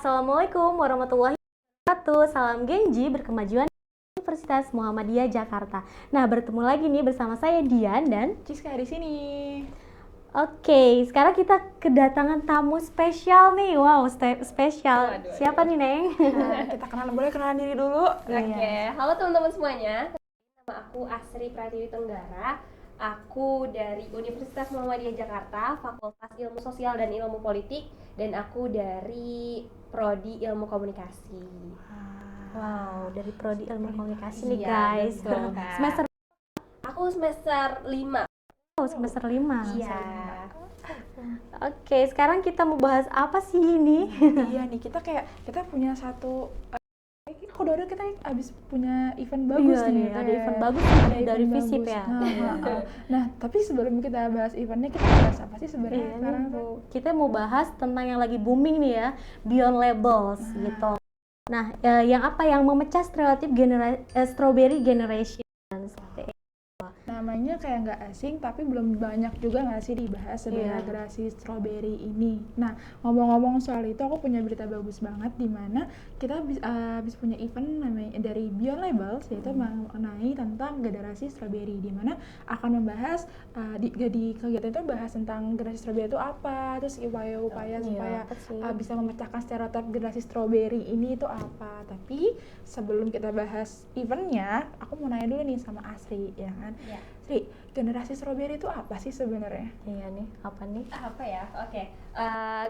Assalamualaikum warahmatullahi wabarakatuh. Salam Genji berkemajuan Universitas Muhammadiyah Jakarta. Nah, bertemu lagi nih bersama saya Dian dan Ciska di sini. Oke, sekarang kita kedatangan tamu spesial nih. Wow, spesial. Waduh. Siapa nih, Neng? Nah, kita boleh kenalan diri dulu. Oke, halo teman-teman semuanya. Nama aku Asri Pratiwi Tenggara. Aku dari Universitas Muhammadiyah Jakarta, Fakultas Ilmu Sosial dan Ilmu Politik, dan aku dari Prodi Ilmu Komunikasi. Wow, dari Prodi Ilmu Komunikasi nih, Iya, guys. betul, Wow. Kak. Semester Aku semester 5. semester 5. Iya. Oke, sekarang kita mau bahas apa sih ini? Iya nih, kita punya satu aku udah kita abis punya event bagus Iya nih. nih, ada event bagus Ada dari event FISIP bagus. ya. Nah, tapi sebelum kita bahas eventnya, kita bahas apa sih sebenarnya Iya, sekarang nih, tuh? kita mau bahas tentang yang lagi booming nih ya, Beyond Labels gitu. Nah, yang memecah stereotip strawberry generation. Seperti itu. Namanya kayak nggak asing, tapi belum banyak juga nggak sih dibahas sebenarnya Iya. generasi strawberry ini. Nah, ngomong-ngomong soal itu, aku punya berita bagus banget di mana kita habis punya event namanya dari Beyond Labels, yaitu mengenai tentang generasi strawberry, di mana akan membahas di kegiatan itu bahas tentang generasi strawberry itu apa, terus upaya-upaya Iya, supaya apa sih? bisa memecahkan stereotip generasi strawberry ini itu apa. Tapi sebelum kita bahas eventnya, aku mau nanya dulu nih sama Asri, ya kan? Iya. Sri, generasi strawberry itu apa sih sebenarnya? Iya nih, apa nih? Apa ya? Oke.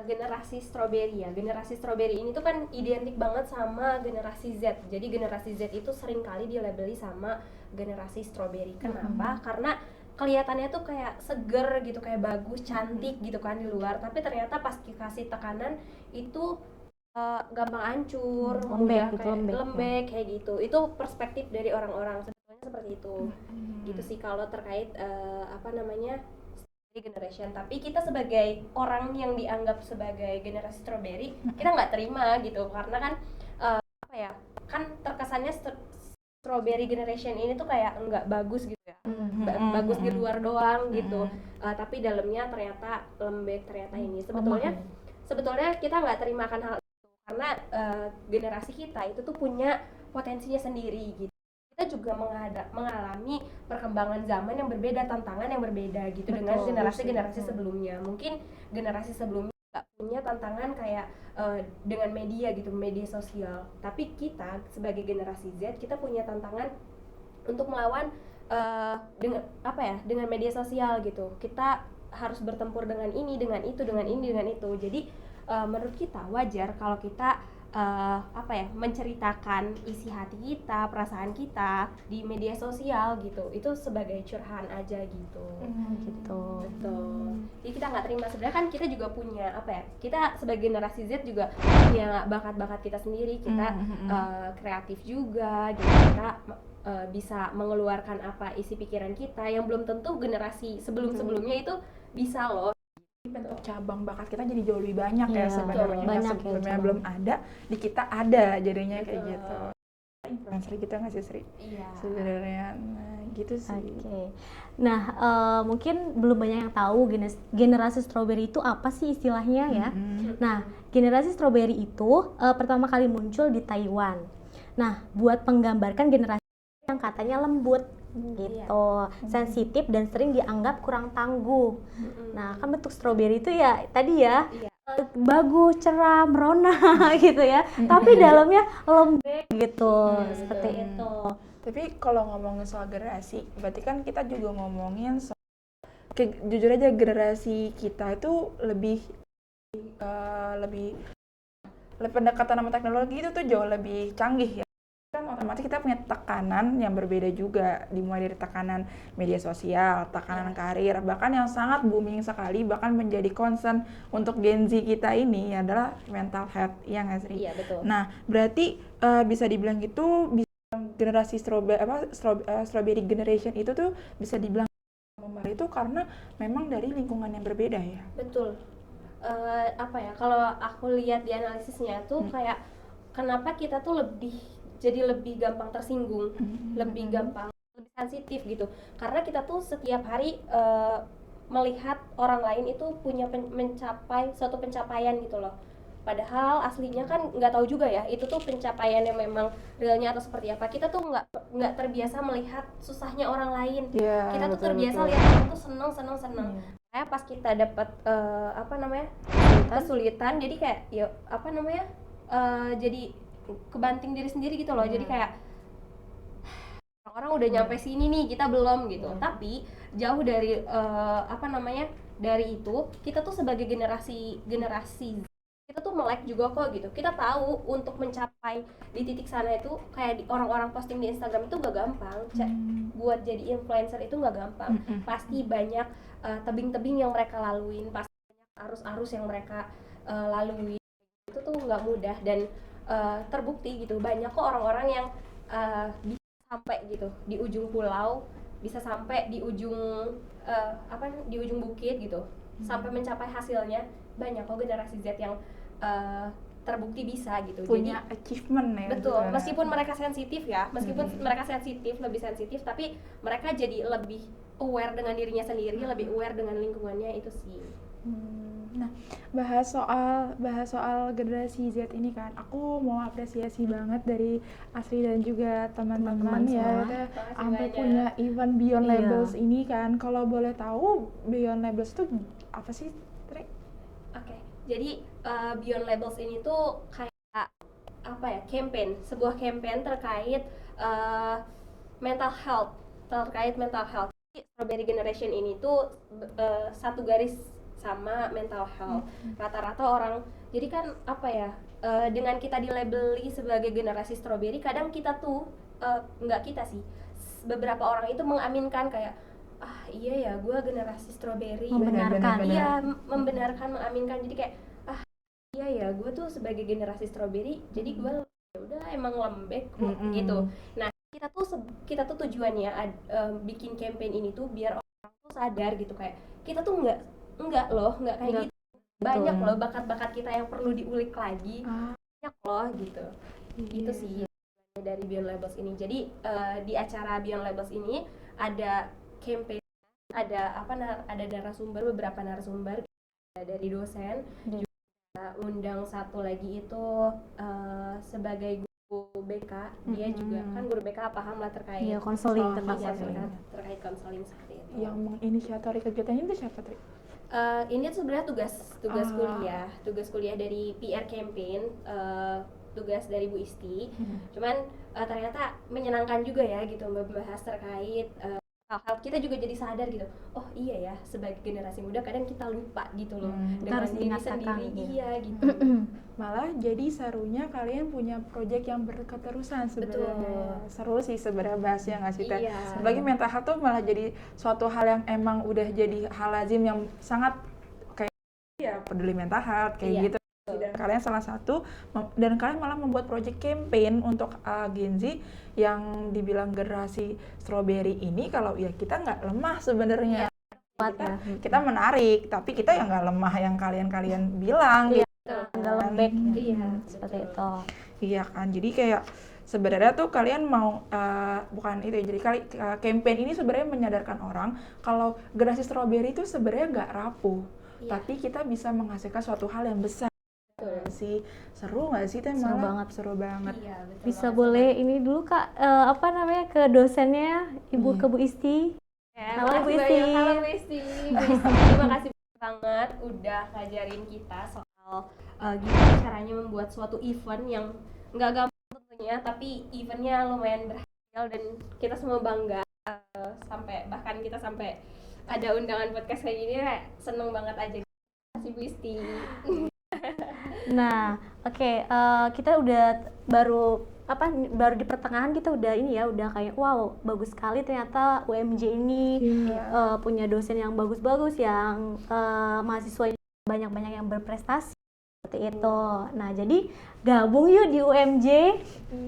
Generasi strawberry ya. Generasi strawberry ini tuh kan identik banget sama generasi Z. Jadi generasi Z itu sering kali dilabeli sama generasi strawberry. Kenapa? Karena kelihatannya tuh kayak seger gitu, kayak bagus, cantik gitu kan di luar. Tapi ternyata pas dikasih tekanan itu gampang hancur, Lembek mudah gitu, kayak lembek. kayak gitu. Itu perspektif dari orang-orang sebetulnya seperti itu. Gitu sih kalau terkait strawberry generation. Tapi kita sebagai orang yang dianggap sebagai generasi strawberry, kita nggak terima gitu karena kan kan terkesannya strawberry generation ini tuh kayak nggak bagus gitu ya. Bagus di luar doang gitu. Tapi dalamnya ternyata lembek, ternyata ini sebetulnya kita nggak terima akan hal itu karena generasi kita itu tuh punya potensinya sendiri gitu. Kita juga mengalami perkembangan zaman yang berbeda, tantangan yang berbeda gitu. Betul, dengan generasi-generasi sebelumnya. Mungkin generasi sebelumnya nggak punya tantangan kayak dengan media gitu, media sosial. Tapi kita sebagai generasi Z, kita punya tantangan untuk melawan dengan media sosial gitu. Kita harus bertempur dengan ini, dengan itu, dengan ini, dengan itu. Jadi menurut kita wajar kalau kita menceritakan isi hati kita, perasaan kita di media sosial gitu. Itu sebagai curahan aja gitu. Gitu. Betul. Jadi kita nggak terima, sebenarnya kan kita juga punya kita sebagai generasi Z juga punya bakat-bakat kita sendiri. Kita kreatif juga gitu. Kita bisa mengeluarkan apa isi pikiran kita yang belum tentu generasi sebelumnya itu bisa loh. Bentuk cabang bakat kita jadi jauh lebih banyak ya Iya, sebenarnya. banyak Yang ya sebelumnya cabang. belum ada, di kita ada jadinya kayak Betul. gitu. Influencer gitu nggak sih Sri? Iya. Sebenarnya gitu sih. Oke. Nah, mungkin belum banyak yang tahu generasi strawberry itu apa sih istilahnya ya. Nah, generasi strawberry itu pertama kali muncul di Taiwan. Nah, buat menggambarkan generasi yang katanya lembut gitu, sensitif dan sering dianggap kurang tangguh. Nah, kan bentuk strawberry itu ya tadi ya, bagus, cerah, merona gitu ya. Tapi dalamnya lembek gitu, seperti itu. Tapi kalau ngomongin soal generasi, berarti kan kita juga ngomongin soal jujur aja generasi kita itu lebih pendekatan sama teknologi itu tuh jauh lebih canggih ya. Kan otomatis kita punya tekanan yang berbeda juga, dimulai dari tekanan media sosial, tekanan karir, bahkan yang sangat booming sekali, bahkan menjadi concern untuk Gen Z kita ini adalah mental health, ya nggak Sri? Iya, betul. Nah, berarti bisa dibilang gitu, generasi strawberry generation itu tuh bisa dibilang itu karena memang dari lingkungan yang berbeda ya. Betul. Kalau aku lihat di analisisnya tuh kayak kenapa kita tuh jadi lebih gampang tersinggung, lebih sensitif gitu. Karena kita tuh setiap hari melihat orang lain itu punya mencapai suatu pencapaian gitu loh. Padahal aslinya kan nggak tahu juga ya itu tuh pencapaian yang memang realnya atau seperti apa. Kita tuh nggak terbiasa melihat susahnya orang lain. Iya, Kita tuh betul, terbiasa betul. lihat orang tuh seneng. Kayak pas kita dapat apa namanya kesulitan, jadi kayak ya apa namanya jadi kebanting diri sendiri gitu loh. Jadi kayak orang udah nyampe sini nih, kita belum gitu. Tapi jauh dari apa namanya dari itu, kita tuh sebagai generasi kita tuh melek juga kok gitu. Kita tahu untuk mencapai di titik sana itu kayak orang-orang posting di Instagram itu gak gampang. Buat jadi influencer itu gak gampang. Pasti banyak tebing-tebing yang mereka laluin, pasti banyak arus-arus yang mereka lalui. Itu tuh nggak mudah dan terbukti gitu. Banyak kok orang-orang yang bisa sampai gitu di ujung pulau, bisa sampai di ujung di ujung bukit gitu, sampai mencapai hasilnya. Banyak kok generasi Z yang terbukti bisa gitu. Punya Jadi achievement ya. betul, sebenarnya. meskipun mereka sensitif ya, mereka lebih sensitif, tapi mereka jadi lebih aware dengan dirinya sendiri, lebih aware dengan lingkungannya itu sih. Nah, bahas soal generasi Z ini kan, aku mau apresiasi banget dari Asri dan juga teman-teman ya, semua. udah Makasih sampai banyak. punya event Beyond Iya. Labels ini kan. Kalau boleh tahu Beyond Labels itu apa sih, Tri? Oke, jadi Beyond Labels ini tuh kayak apa ya, sebuah campaign terkait mental health, Jadi, Strawberry Generation ini tuh satu garis sama mental health. Rata-rata orang, jadi kan apa ya, dengan kita dilabeli sebagai generasi strawberry, kadang kita tuh nggak kita sih, beberapa orang itu mengaminkan kayak iya ya gue generasi strawberry, Membenarkan. iya membenarkan, mengaminkan, jadi kayak iya ya gue tuh sebagai generasi strawberry, jadi gue ya udah emang lembek kok gitu. Nah kita tuh tujuannya bikin campaign ini tuh biar orang tuh sadar gitu, kayak kita tuh nggak kayak gitu. Banyak loh bakat-bakat kita yang perlu diulik lagi, banyak loh gitu. Itu sih dari Beyond Labels ini. Jadi di acara Beyond Labels ini ada campaign, ada beberapa narasumber, dari dosen, juga undang satu lagi itu sebagai guru BK. Dia juga kan guru BK, paham lah terkait Iya, konseling tentang iya, konseling. terkait konseling seperti itu. Yang menginisiatori kegiatan itu siapa, Tri? Ini sebenarnya tugas kuliah dari PR campaign, tugas dari Bu Isti. Cuman ternyata menyenangkan juga ya gitu membahas terkait hal-hal. Kita juga jadi sadar gitu, oh iya ya, sebagai generasi muda kadang kita lupa gitu loh dengan harus diri diingatkan, sendiri. iya. Iya gitu. Malah jadi serunya kalian punya project yang berketerusan sebenarnya. Seru sih sebenarnya bahasnya nggak sih, Teh? Iya. Sebagai mental health tuh malah jadi suatu hal yang emang udah jadi hal lazim yang sangat kayak ya peduli mental health kayak Iya. gitu. Dan kalian salah satu dan kalian malah membuat project campaign untuk Gen Z yang dibilang generasi strawberry ini. Kalau ya kita nggak lemah sebenarnya. Kuat ya. Kita menarik, tapi kita yang nggak lemah yang kalian bilang Iya. gitu. Nggak lembek. Iya, Seperti betul. itu. Iya kan, jadi kayak sebenarnya tuh kalian mau bukan itu ya, jadi campaign ini sebenarnya menyadarkan orang kalau generasi strawberry itu sebenarnya nggak rapuh, tapi kita bisa menghasilkan suatu hal yang besar. Sih seru nggak sih, Teh? Seru Malah banget. seru banget. Iya, betul Bisa banget. boleh ini dulu Kak, apa namanya, ke dosennya, ke Bu Isti. Ya, Halo, makasih Bu Isti. banyak. Halo Bu Isti. Terima kasih banget udah ngajarin kita soal gimana caranya membuat suatu event yang nggak gampang tentunya, tapi eventnya lumayan berhasil dan kita semua bangga, bahkan kita sampai ada undangan podcast kayak gini, seneng banget aja. Terima kasih Bu Isti. Nah, oke, kita udah baru di pertengahan kita udah ini ya, udah kayak wow, bagus sekali ternyata UMJ ini punya dosen yang bagus-bagus, yang mahasiswa banyak-banyak yang berprestasi seperti itu. Nah, jadi gabung yuk di UMJ,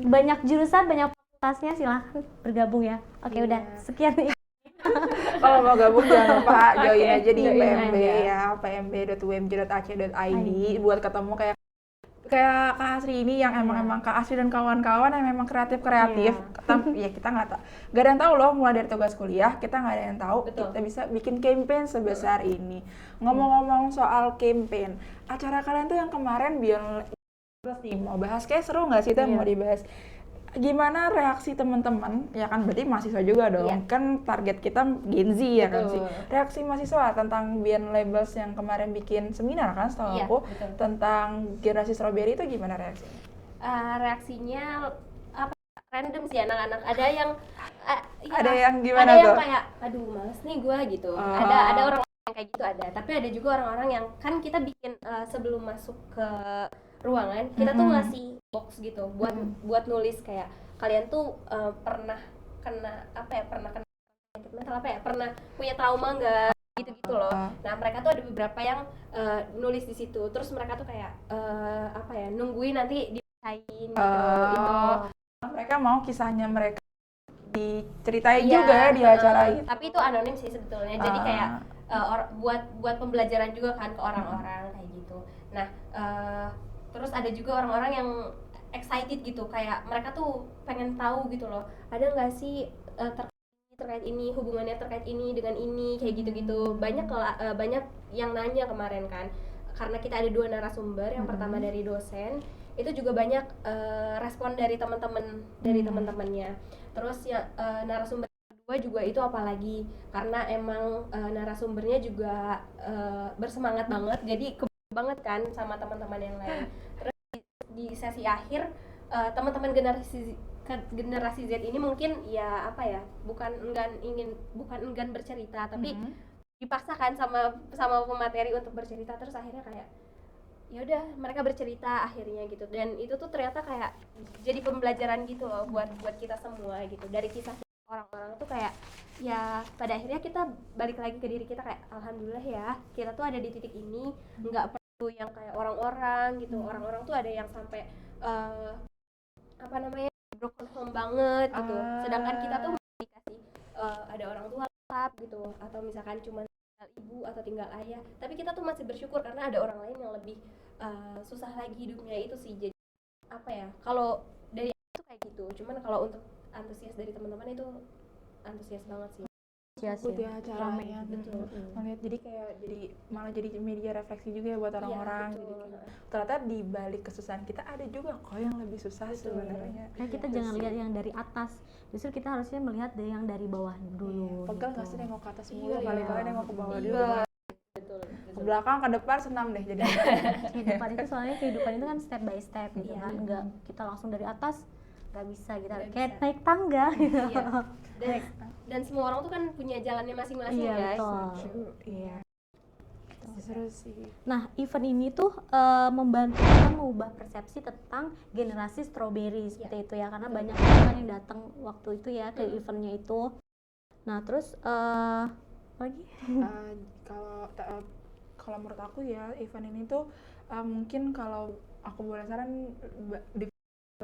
banyak jurusan, banyak fakultasnya, silahkan bergabung ya. Oke, udah sekian. Kalau mau gabung jangan lupa join aja di join PMB aja. ya, pmb.umj.ac.id buat ketemu kayak kayak Kak Asri ini yang emang Kak Asri dan kawan-kawan yang memang kreatif ya kita nggak ada yang tahu loh, mulai dari tugas kuliah kita nggak ada yang tahu. Betul. Kita bisa bikin campaign sebesar ini. Ngomong-ngomong soal campaign, acara kalian tuh yang kemarin Beyond nih mau bahas, kayak seru nggak sih itu yang mau dibahas? Gimana reaksi teman-teman? Ya kan berarti mahasiswa juga dong. Kan target kita Gen Z ya kan sih. Reaksi mahasiswa tentang Beyond Labels yang kemarin bikin seminar kan setahu aku tentang generasi strawberry itu gimana reaksinya? Reaksinya apa random sih anak-anak. Ada yang ada yang gimana ada yang tuh? kayak aduh males nih gue gitu. Ada orang yang kayak gitu ada. Tapi ada juga orang-orang yang kan kita bikin sebelum masuk ke ruangan kita tuh ngasih box gitu buat nulis kayak kalian tuh pernah kena mental pernah punya trauma nggak gitu loh. Nah mereka tuh ada beberapa yang nulis di situ, terus mereka tuh kayak nungguin nanti dibacain gitu. Mereka mau kisahnya mereka diceritain juga di acara itu. Tapi itu anonim sih sebetulnya, jadi kayak buat pembelajaran juga kan ke orang-orang kayak gitu. Nah terus ada juga orang-orang yang excited gitu, kayak mereka tuh pengen tahu gitu loh, ada nggak sih terkait ini, hubungannya terkait ini dengan ini, kayak gitu-gitu. Banyak yang nanya kemarin kan, karena kita ada 2 narasumber, yang pertama dari dosen, itu juga banyak respon dari teman-temannya. Terus ya narasumber kedua juga itu apalagi, karena emang narasumbernya juga bersemangat banget, jadi banget kan sama teman-teman yang lain. Terus di sesi akhir teman-teman generasi Z ini mungkin ya bukan enggan bercerita, tapi dipaksakan sama pemateri untuk bercerita, terus akhirnya kayak ya udah mereka bercerita akhirnya gitu. Dan itu tuh ternyata kayak jadi pembelajaran gitu loh buat kita semua gitu, dari kisah orang-orang tuh kayak ya pada akhirnya kita balik lagi ke diri kita, kayak alhamdulillah ya kita tuh ada di titik ini, nggak perlu yang kayak orang-orang gitu. Orang-orang tuh ada yang sampai broken home banget gitu, sedangkan kita tuh dikasih ada orang tua lengkap gitu, atau misalkan cuma tinggal ibu atau tinggal ayah, tapi kita tuh masih bersyukur karena ada orang lain yang lebih susah lagi hidupnya itu sih. Jadi kalau dari aku tuh kayak gitu, cuman kalau untuk antusias dari teman-teman itu antusias banget sih. Ikut ya acaranya gitu. Melihat jadi malah jadi media refleksi juga ya buat orang-orang. Jadi ternyata di balik kesusahan kita ada juga kok yang lebih susah sebenarnya. Kayak kita jangan lihat yang dari atas, justru kita harusnya melihat dari yang dari bawah dulu. Pegel nggak sih nengok ke atas mulu, kali-kali nengok ke bawah dulu. Betul. Ke belakang, ke depan senam deh jadi. kehidupan itu kan step by step gitu kan, enggak kita langsung dari atas, nggak bisa kita kayak naik tangga gitu. Dan semua orang tuh kan punya jalannya masing-masing, guys. Betul. Iya. Seru sih. Nah, event ini tuh membantu kita mengubah persepsi tentang generasi strawberry seperti itu ya, karena banyak orang yang datang waktu itu ya ke eventnya itu. Nah, terus lagi kalau menurut aku ya event ini tuh mungkin kalau aku boleh saran di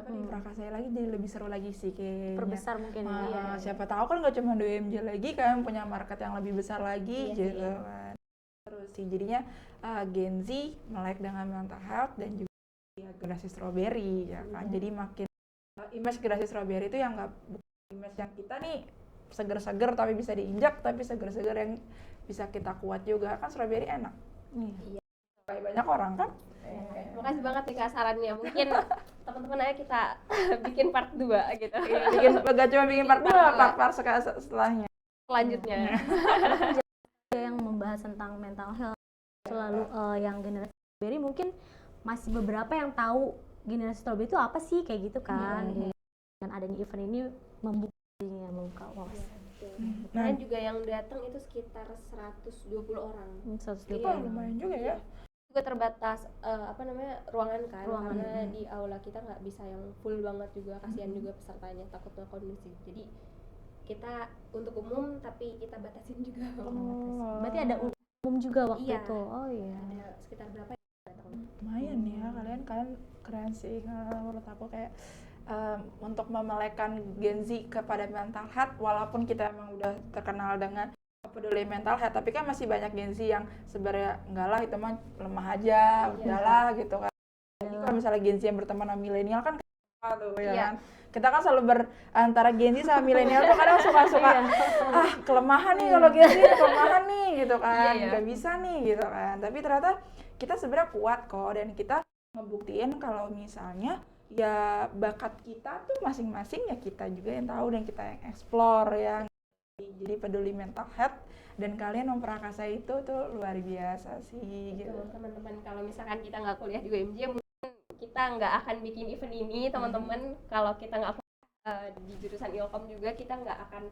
Prakasaya lagi jadi lebih seru lagi sih kayaknya. Perbesar mungkin ya. Siapa tahu kan nggak cuma DMJ lagi kan, punya market yang lebih besar lagi gitu kan. Terus sih jadinya Gen Z melek dengan mental health dan juga generasi strawberry ya kan. Jadi makin image generasi strawberry itu yang nggak image yang kita nih seger-seger tapi bisa diinjak, tapi seger-seger yang bisa kita kuat juga kan. Strawberry enak. Iya. Kayak banyak orang kan. Makasih banget nih Kak sarannya. Mungkin teman-teman aja kita bikin part 2 gitu. Gak cuma bikin part 2, part setelahnya. Selanjutnya. Yang membahas tentang mental health selalu yang generasi strawberry, mungkin masih beberapa yang tahu generasi strawberry itu apa sih kayak gitu kan. Dan adanya event ini membuka wawasan. Kemarin juga yang datang itu sekitar 120 orang. 120. Lumayan juga ya. Juga terbatas ruangan kan, karena di aula kita nggak bisa yang full banget juga, kasihan juga pesertanya, takutnya kondusif. Jadi kita untuk umum tapi kita batasin juga. Berarti ada umum juga waktu itu. Oh iya. Ada sekitar berapa yang datang? Lumayan ya, kalian keren sih menurut aku, kayak untuk memelekan Gen Z kepada mental health, walaupun kita emang udah terkenal dengan peduli mental health, tapi kan masih banyak Gen Z yang sebenarnya enggak lah itu mah lemah aja, udahlah gitu kan. Jadi kalau misalnya Gen Z yang berteman sama milenial kan apa tuh ya Iya. kan? Kita kan selalu antara Gen Z sama milenial tuh kadang suka-suka kelemahan nih kalau Gen Z, kelemahan nih gitu kan, Iya. nggak bisa nih gitu kan. Tapi ternyata kita sebenarnya kuat kok, dan kita ngebuktiin kalau misalnya ya bakat kita tuh masing-masing ya kita juga yang tahu dan kita yang explore yang jadi peduli mental health, dan kalian memperakasa itu tuh luar biasa sih gitu. Teman-teman, kalau misalkan kita nggak kuliah di UMJ, mungkin kita nggak akan bikin event ini, teman-teman. Kalau kita nggak di jurusan Ilkom juga, kita nggak akan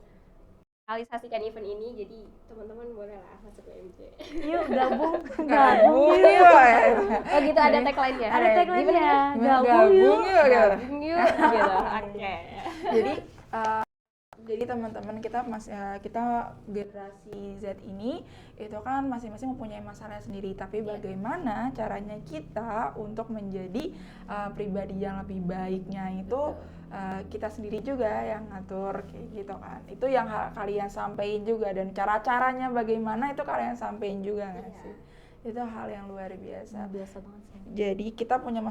realisasikan event ini. Jadi teman-teman bolehlah masuk UMJ. Yuk gabung Gabung yuk. yuk. Oh gitu, ada tagline-nya. Ada tagline-nya, Gimana? gabung yuk. Gabung yuk gitu. Oke. Jadi jadi teman-teman kita kita generasi Z ini itu kan masing-masing mempunyai masalahnya sendiri, tapi bagaimana caranya kita untuk menjadi pribadi yang lebih baiknya itu kita sendiri juga yang ngatur kayak gitu kan. Itu yang kalian sampein juga, dan cara-caranya bagaimana itu kalian sampein juga nggak sih? Itu hal yang luar biasa. Biasa banget sih. Jadi kita punya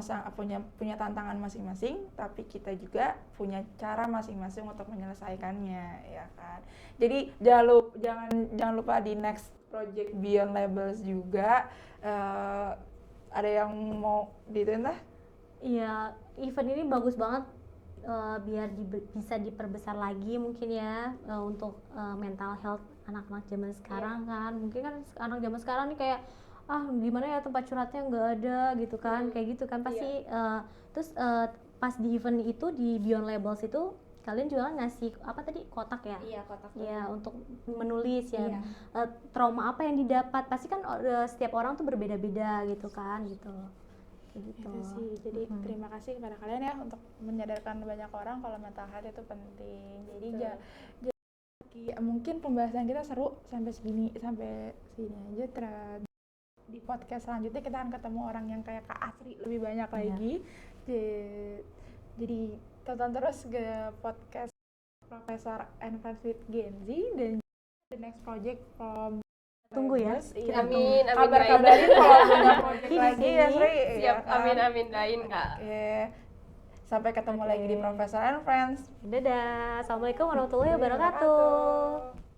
tantangan masing-masing, tapi kita juga punya cara masing-masing untuk menyelesaikannya, ya kan. Jadi jangan lupa di next project Beyond Labels juga ada yang mau dituin lah. Iya, event ini bagus banget, biar bisa diperbesar lagi mungkin ya, untuk mental health anak-anak zaman sekarang kan. Mungkin kan anak zaman sekarang nih kayak gimana ya tempat curhatnya nggak ada gitu kan, kayak gitu kan pasti. Terus pas di event itu di Beyond Labels itu kalian juga ngasih apa tadi, kotak ya? Iya, kotak. Ya, untuk menulis ya. Iya. Trauma apa yang didapat, pasti kan setiap orang tuh berbeda-beda gitu kan, gitu. Kayak gitu. Itu sih. Jadi terima kasih kepada kalian ya untuk menyadarkan banyak orang kalau mental health itu penting. Jadi mungkin pembahasan kita seru sampai sini aja. Di podcast selanjutnya kita akan ketemu orang yang kayak Kak Asri lebih banyak lagi. Jadi tonton terus ke podcast Profesor and Friends with Gen Z, dan the next project from Tunggu ya. Iya, Amin, amin. kabarin kalau punya project Di lagi ya, sini. Sri. Siap, Ya kan? amin dain Kak. Oke. Sampai ketemu lagi di Profesor and Friends. Dadah. Assalamualaikum warahmatullahi wabarakatuh.